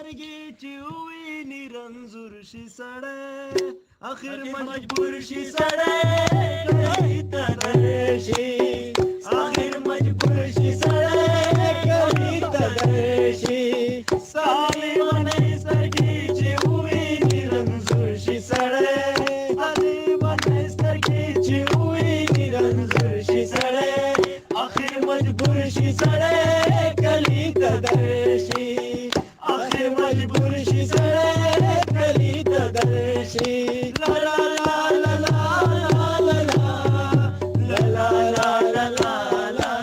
سترګې چې وویني رنځور شي سړی اخر مجبور شي سړی کلي ته درشي اخر مجبور شي سړی کلي ته درشي سالي ونې سترګې چې وویني رنځور شي سړی سالي ونې سترګې چې وویني رنځور شي سړی اخر مجبور شي سړی کلي ته درشي اخر مجبور شي سړی کلي ته درشي لا لا لا لا لا لا لا لا لا لا لا لا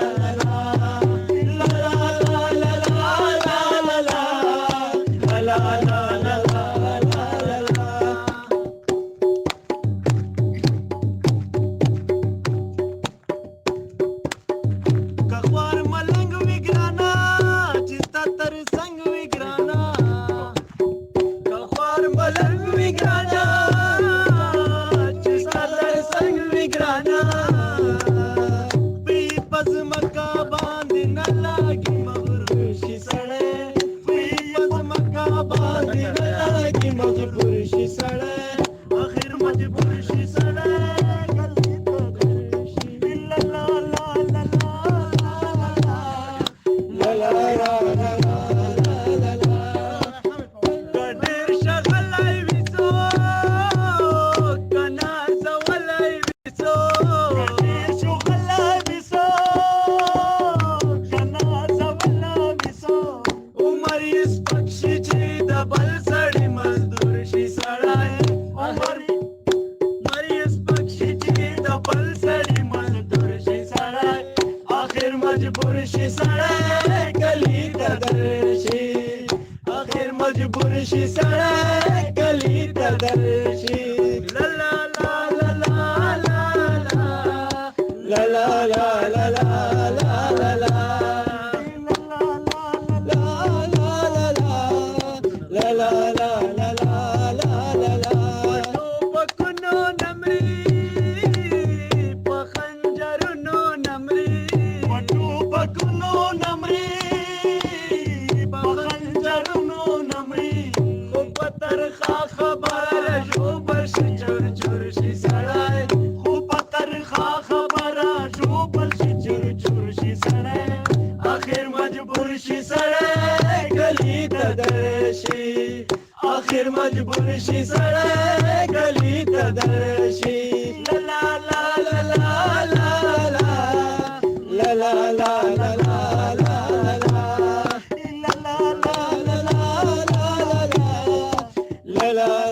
مجبور شي سړی کلي ته درشي اخر مجبور شي سړی کلي ته درشي لا لا لا لا لا لا لا لا لا لا لا لا لا आखिर मजबूर शी सड़े गली तदर्शी ला ला ला ला ला ला ला ला ला ला ला ला ला ला ला ला ला ला ला